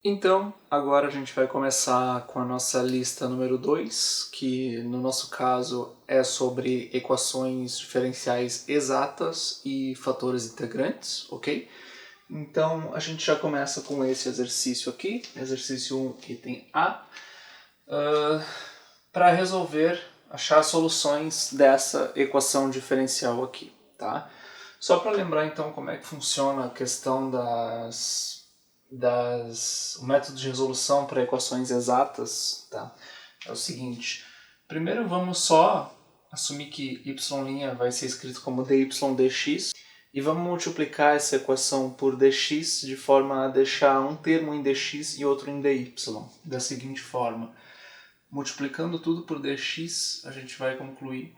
Então, agora a gente vai começar com a nossa lista número 2, que no nosso caso é sobre equações diferenciais exatas e fatores integrantes, ok? Então, a gente já começa com esse exercício aqui, exercício 1, item A, para resolver, achar soluções dessa equação diferencial aqui, tá? Só para lembrar então como é que funciona a questão o método de resolução para equações exatas, tá? É o seguinte, primeiro vamos só assumir que y' vai ser escrito como dy dx e vamos multiplicar essa equação por dx de forma a deixar um termo em dx e outro em dy, da seguinte forma. Multiplicando tudo por dx, a gente vai concluir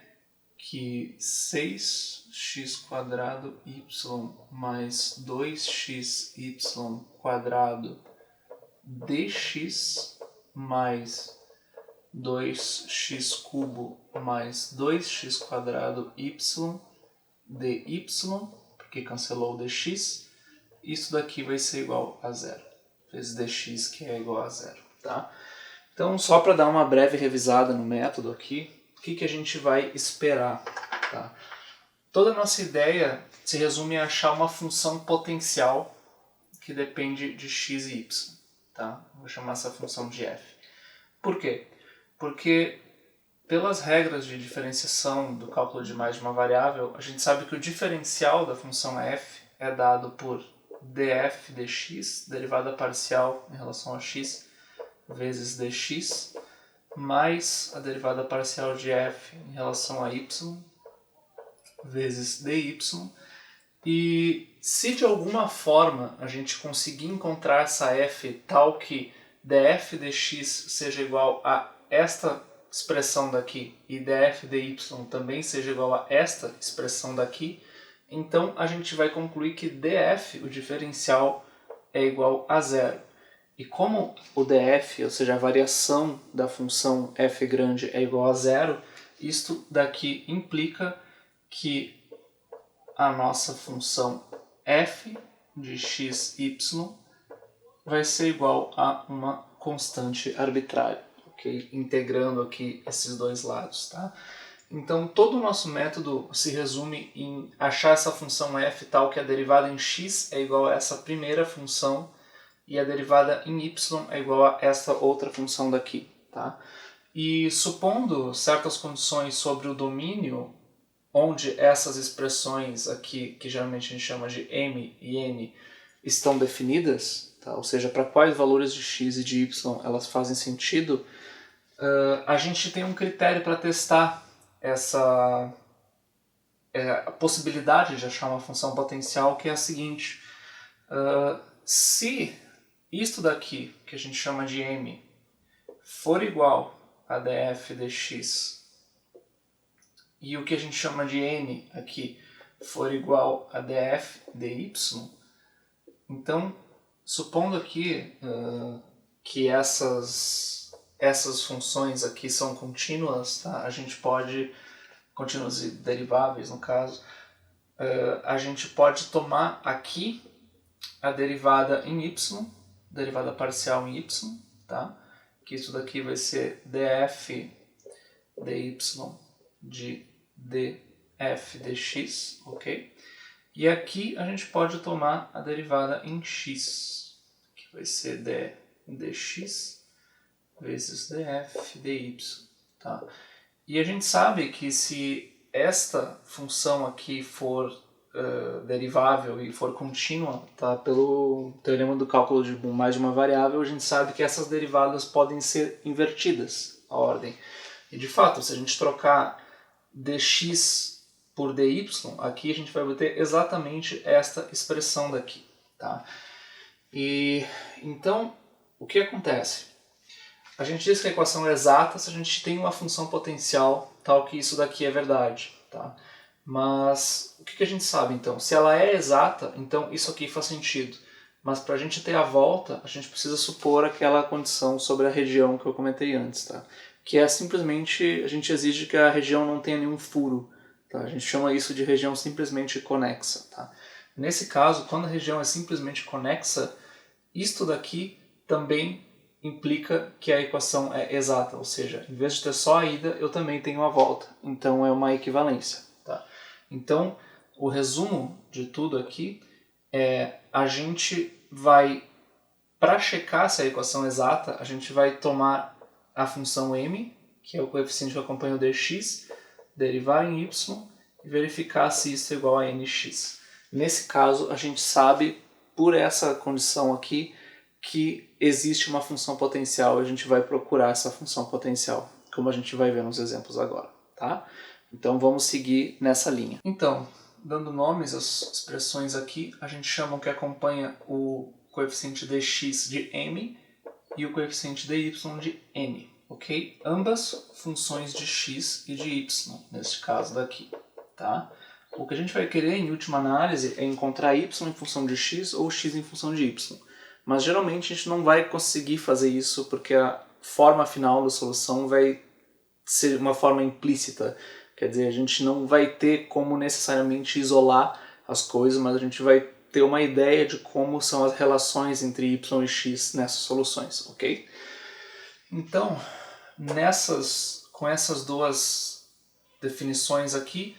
que 6x² y mais 2xy² dx mais 2x³ mais 2x² y dy, porque cancelou o dx, isso daqui vai ser igual a zero, vezes dx, que é igual a zero, tá? Então, só para dar uma breve revisada no método aqui, o que a gente vai esperar? Tá? Toda a nossa ideia se resume a achar uma função potencial que depende de x e y. Tá? Vou chamar essa função de f. Por quê? Porque pelas regras de diferenciação do cálculo de mais de uma variável, a gente sabe que o diferencial da função f é dado por df dx, derivada parcial em relação a x, vezes dx, mais a derivada parcial de f em relação a y, vezes dy. E se de alguma forma a gente conseguir encontrar essa f tal que df dx seja igual a esta expressão daqui e df dy também seja igual a esta expressão daqui, então a gente vai concluir que df, o diferencial, é igual a zero. E como o df, ou seja, a variação da função f grande é igual a zero, isto daqui implica que a nossa função f de xy vai ser igual a uma constante arbitrária, ok? Integrando aqui esses dois lados, tá? Então, todo o nosso método se resume em achar essa função f tal que a derivada em x é igual a essa primeira função e a derivada em y é igual a esta outra função daqui, tá? E supondo certas condições sobre o domínio, onde essas expressões aqui, que geralmente a gente chama de m e n, estão definidas, tá? Ou seja, para quais valores de x e de y elas fazem sentido, a gente tem um critério para testar essa a possibilidade de achar uma função potencial, que é a seguinte: se isto daqui, que a gente chama de m, for igual a df dx e o que a gente chama de n aqui for igual a df dy, então, supondo aqui que essas funções aqui são contínuas, tá? A gente pode, contínuas e deriváveis no caso, a gente pode tomar aqui a derivada em y, derivada parcial em y, tá? Que isso daqui vai ser df dy de df dx, ok? E aqui a gente pode tomar a derivada em x, que vai ser dx vezes df dy, tá? E a gente sabe que se esta função aqui for derivável e for contínua, tá? Pelo teorema do cálculo de mais de uma variável, a gente sabe que essas derivadas podem ser invertidas, a ordem. E de fato, se a gente trocar dx por dy, aqui a gente vai obter exatamente esta expressão daqui, tá? E então, o que acontece? A gente diz que a equação é exata se a gente tem uma função potencial tal que isso daqui é verdade, tá? Mas o que a gente sabe então? Se ela é exata, então isso aqui faz sentido. Mas para a gente ter a volta, a gente precisa supor aquela condição sobre a região que eu comentei antes, tá? Que é simplesmente, a gente exige que a região não tenha nenhum furo, tá? A gente chama isso de região simplesmente conexa, tá? Nesse caso, quando a região é simplesmente conexa, isto daqui também implica que a equação é exata, ou seja, em vez de ter só a ida, eu também tenho a volta. Então é uma equivalência. Tá? Então, o resumo de tudo aqui é a gente vai, para checar se a equação é exata, a gente vai tomar a função m, que é o coeficiente que acompanha o dx, derivar em y e verificar se isso é igual a nx. Nesse caso, a gente sabe, por essa condição aqui, que existe uma função potencial e a gente vai procurar essa função potencial, como a gente vai ver nos exemplos agora. Tá? Então vamos seguir nessa linha. Então, dando nomes às expressões aqui, a gente chama o que acompanha o coeficiente dx de m e o coeficiente dy de n. Ok? Ambas funções de x e de y, neste caso daqui. Tá? O que a gente vai querer, em última análise, é encontrar y em função de x ou x em função de y. Mas geralmente a gente não vai conseguir fazer isso porque a forma final da solução vai ser uma forma implícita. Quer dizer, a gente não vai ter como necessariamente isolar as coisas, mas a gente vai ter uma ideia de como são as relações entre y e x nessas soluções, ok? Então, com essas duas definições aqui,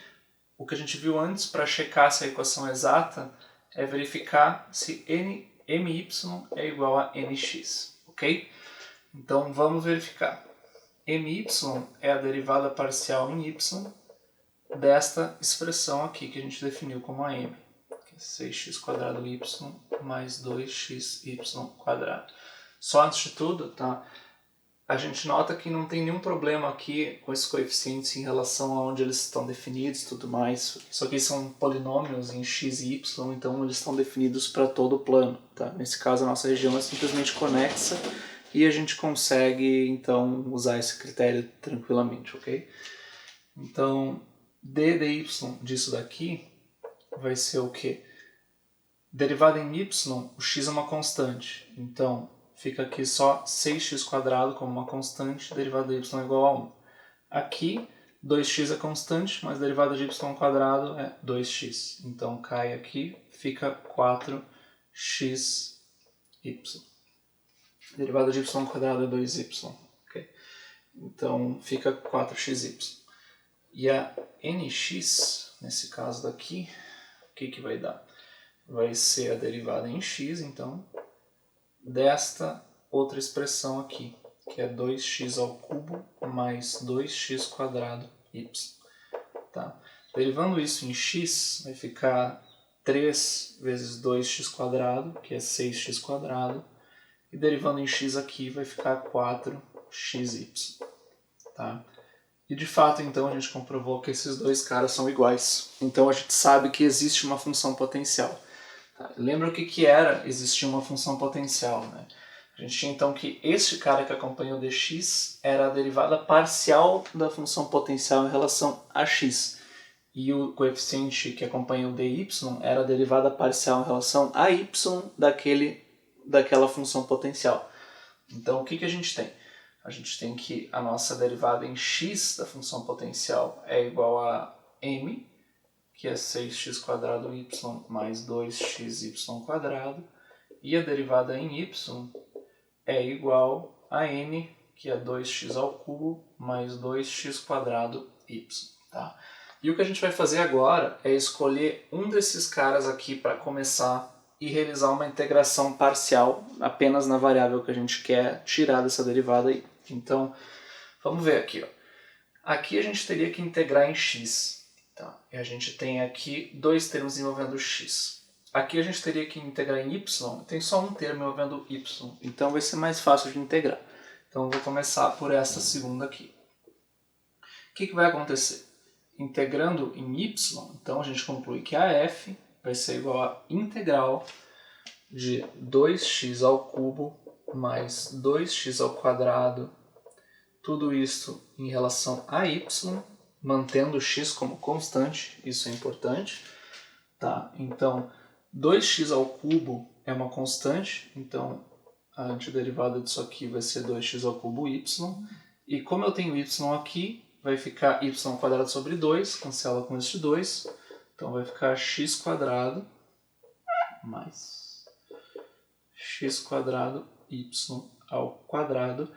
o que a gente viu antes para checar se a equação é exata é verificar se my é igual a nx, ok? Então vamos verificar. My é a derivada parcial em y desta expressão aqui que a gente definiu como a m, que é 6x² y mais 2xy². Só antes de tudo, tá? A gente nota que não tem nenhum problema aqui com esses coeficientes em relação a onde eles estão definidos e tudo mais. Isso aqui são polinômios em x e y, então eles estão definidos para todo o plano. Tá? Nesse caso, a nossa região é simplesmente conexa e a gente consegue, então, usar esse critério tranquilamente, ok? Então, d dy disso daqui vai ser o quê? Derivada em y, o x é uma constante, então fica aqui só 6x² como uma constante, derivada de y é igual a 1. Aqui, 2x é constante, mas derivada de y² é 2x. Então cai aqui, fica 4xy. Derivada de y² é 2y. Okay? Então fica 4xy. E a nx, nesse caso daqui, o que vai dar? Vai ser a derivada em x, então, desta outra expressão aqui, que é 2x³ mais 2x² y. Tá? Derivando isso em x, vai ficar 3 vezes 2x², que é 6x², e derivando em x aqui vai ficar 4xy. Tá? E de fato, então, a gente comprovou que esses dois caras são iguais. Então a gente sabe que existe uma função potencial. Lembra o que era existir uma função potencial, né? A gente tinha então que este cara que acompanha o dx era a derivada parcial da função potencial em relação a x. E o coeficiente que acompanha o dy era a derivada parcial em relação a y daquela função potencial. Então o que a gente tem? A gente tem que a nossa derivada em x da função potencial é igual a m, que é 6x² y mais 2xy², e a derivada em y é igual a n, que é 2x³ mais 2x² y. Tá? E o que a gente vai fazer agora é escolher um desses caras aqui para começar e realizar uma integração parcial apenas na variável que a gente quer tirar dessa derivada aí. Então, vamos ver aqui. Ó. Aqui a gente teria que integrar em x. Tá? E a gente tem aqui dois termos envolvendo x. Aqui a gente teria que integrar em y, tem só um termo envolvendo y, então vai ser mais fácil de integrar. Então eu vou começar por essa segunda aqui. O que vai acontecer? Integrando em y, então a gente conclui que a f vai ser igual a integral de 2x³ mais 2x², tudo isso em relação a y, mantendo x como constante, isso é importante. Tá? Então, 2x³ é uma constante, então a antiderivada disso aqui vai ser 2x³ y. E como eu tenho y aqui, vai ficar y² sobre 2, cancela com este 2. Então vai ficar x² mais x² y ao quadrado.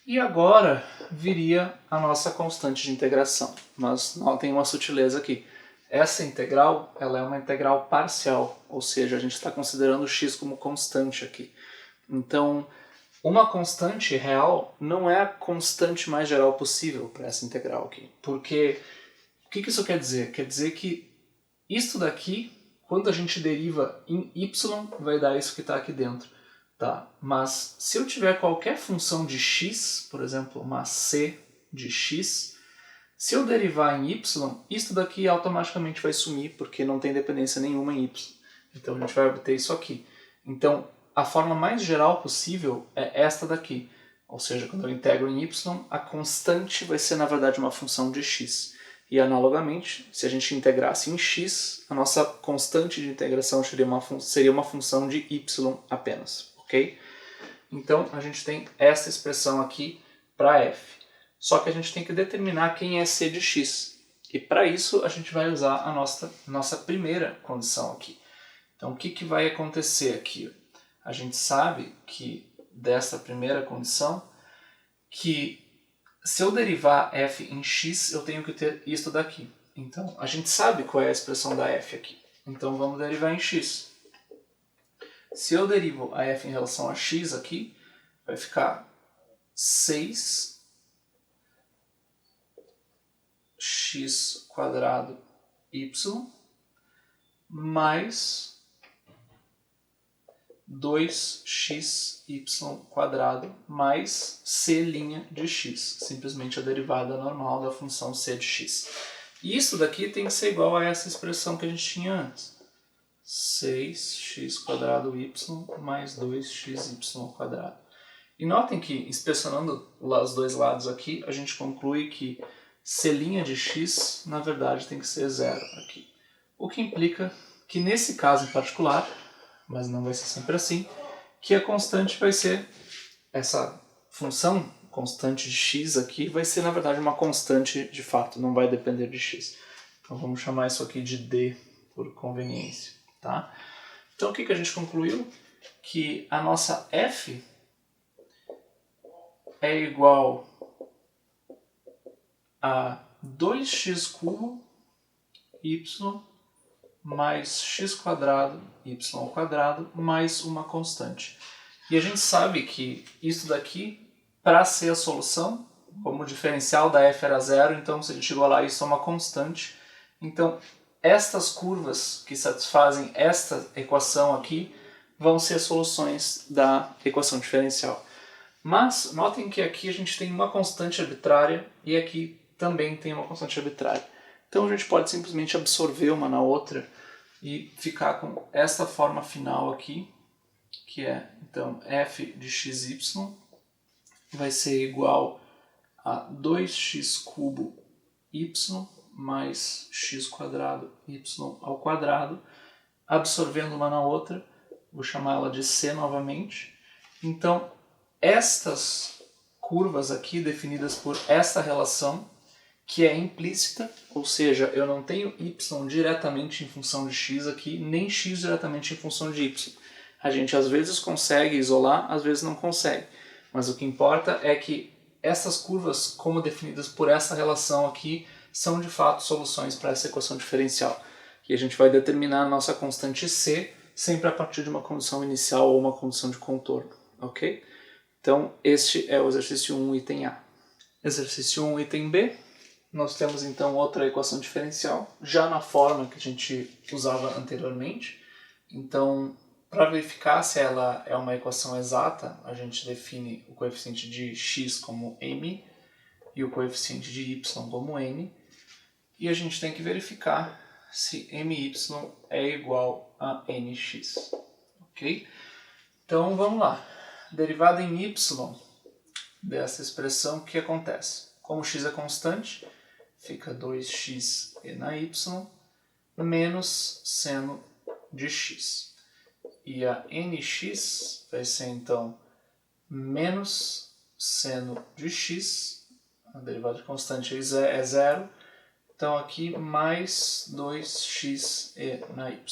E agora viria a nossa constante de integração. Mas notem uma sutileza aqui. Essa integral ela é uma integral parcial, ou seja, a gente está considerando x como constante aqui. Então, uma constante real não é a constante mais geral possível para essa integral aqui. Porque, o que isso quer dizer? Quer dizer que isto daqui, quando a gente deriva em y, vai dar isso que está aqui dentro. Tá? Mas se eu tiver qualquer função de x, por exemplo, uma c de x, se eu derivar em y, isto daqui automaticamente vai sumir, porque não tem dependência nenhuma em y. Então a gente vai obter isso aqui. Então, a forma mais geral possível é esta daqui. Ou seja, quando eu integro em y, a constante vai ser, na verdade, uma função de x. E, analogamente, se a gente integrasse em x, a nossa constante de integração seria uma função de y apenas. Ok? Então, a gente tem essa expressão aqui para f. Só que a gente tem que determinar quem é c de x. E, para isso, a gente vai usar a nossa primeira condição aqui. Então, o que vai acontecer aqui? A gente sabe que, dessa primeira condição, que se eu derivar f em x, eu tenho que ter isto daqui. Então, a gente sabe qual é a expressão da f aqui. Então, vamos derivar em x. Se eu derivo a f em relação a x aqui, vai ficar 6x² y mais 2xy² mais c' de x, simplesmente a derivada normal da função c de x. E isso daqui tem que ser igual a essa expressão que a gente tinha antes. 6x² y mais 2xy². E notem que, inspecionando os dois lados aqui, a gente conclui que c' de x, na verdade, tem que ser zero aqui. O que implica que, nesse caso em particular, mas não vai ser sempre assim, que a constante vai ser, essa função constante de x aqui, vai ser, na verdade, uma constante de fato, não vai depender de x. Então vamos chamar isso aqui de d por conveniência. Tá? Então o que a gente concluiu? Que a nossa f é igual a 2x³ y mais x² y² mais uma constante. E a gente sabe que isso daqui, para ser a solução, como o diferencial da f era zero, então se a gente igualar isso a uma constante, então estas curvas que satisfazem esta equação aqui vão ser soluções da equação diferencial. Mas notem que aqui a gente tem uma constante arbitrária e aqui também tem uma constante arbitrária. Então a gente pode simplesmente absorver uma na outra e ficar com esta forma final aqui, que é, então, f de xy vai ser igual a 2x³ y mais x² y², absorvendo uma na outra, vou chamar ela de c novamente. Então, estas curvas aqui, definidas por esta relação, que é implícita, ou seja, eu não tenho y diretamente em função de x aqui, nem x diretamente em função de y. A gente às vezes consegue isolar, às vezes não consegue. Mas o que importa é que essas curvas, como definidas por essa relação aqui, são de fato soluções para essa equação diferencial. E a gente vai determinar a nossa constante c sempre a partir de uma condição inicial ou uma condição de contorno. Ok? Então, este é o exercício 1, item A. Exercício 1, item B. Nós temos então outra equação diferencial, já na forma que a gente usava anteriormente. Então, para verificar se ela é uma equação exata, a gente define o coeficiente de x como m e o coeficiente de y como n. E a gente tem que verificar se my é igual a nx. Ok? Então, vamos lá. Derivada em y dessa expressão, o que acontece? Como x é constante, fica 2x e na y menos seno de x. E a nx vai ser, então, menos seno de x, a derivada de constante é zero, então aqui mais 2x e na y.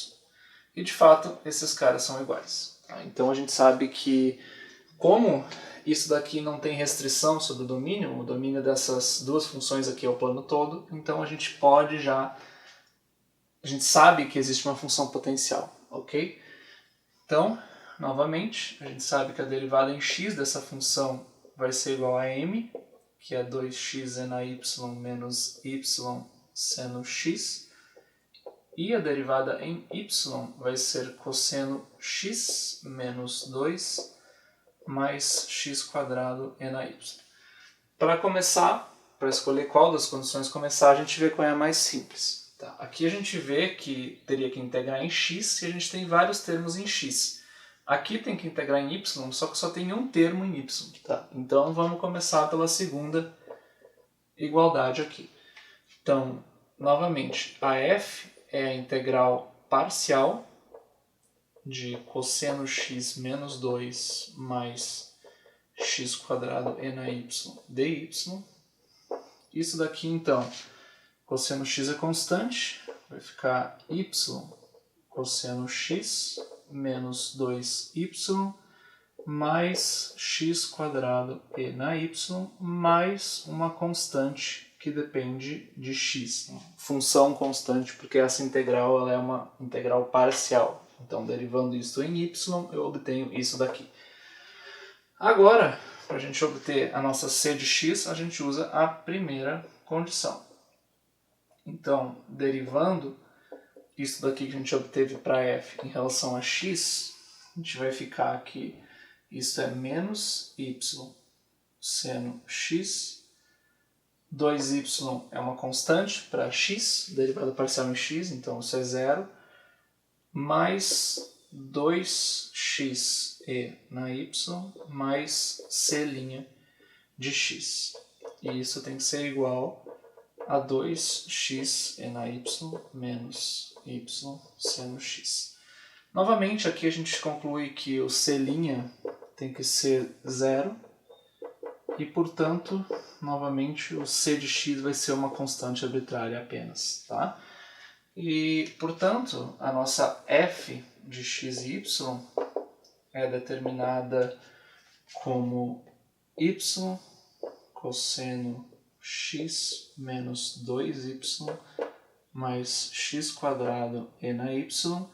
E, de fato, esses caras são iguais. Tá? Então, a gente sabe que Como isso daqui não tem restrição sobre o domínio dessas duas funções aqui é o plano todo, então a gente sabe que existe uma função potencial, ok? Então, novamente, a gente sabe que a derivada em x dessa função vai ser igual a m, que é 2x na y menos y seno x, e a derivada em y vai ser cosseno x menos 2 mais x quadrado e na y. Para começar, para escolher qual das condições começar, a gente vê qual é a mais simples. Tá? Aqui a gente vê que teria que integrar em x e a gente tem vários termos em x. Aqui tem que integrar em y, só que só tem um termo em y. Tá? Então vamos começar pela segunda igualdade aqui. Então, novamente, a f é a integral parcial de cosseno x menos 2 mais x quadrado e na y dy. Isso daqui, então, cosseno x é constante, vai ficar y cosseno x menos 2y mais x quadrado e na y mais uma constante que depende de x. Função constante, porque essa integral ela é uma integral parcial. Então, derivando isso em y, eu obtenho isso daqui. Agora, para a gente obter a nossa c de x, a gente usa a primeira condição. Então, derivando isso daqui que a gente obteve para f em relação a x, a gente vai ficar aqui, isso é menos y seno x, 2y é uma constante para x, derivada parcial em x, então isso é zero, mais 2x e na y mais c' de x. E isso tem que ser igual a 2x e na y menos y seno x. Novamente, aqui a gente conclui que o c' tem que ser zero e, portanto, novamente, o c de x vai ser uma constante arbitrária apenas. Tá? E, portanto, a nossa f de x e y é determinada como y cosseno x menos 2y mais x quadrado e na y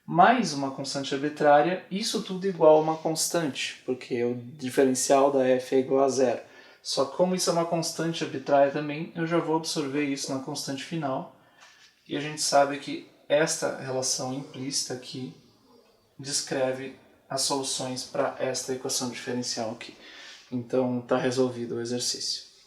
mais uma constante arbitrária, isso tudo igual a uma constante, porque o diferencial da f é igual a zero. Só que como isso é uma constante arbitrária também, eu já vou absorver isso na constante final, e a gente sabe que esta relação implícita aqui descreve as soluções para esta equação diferencial aqui. Então está resolvido o exercício.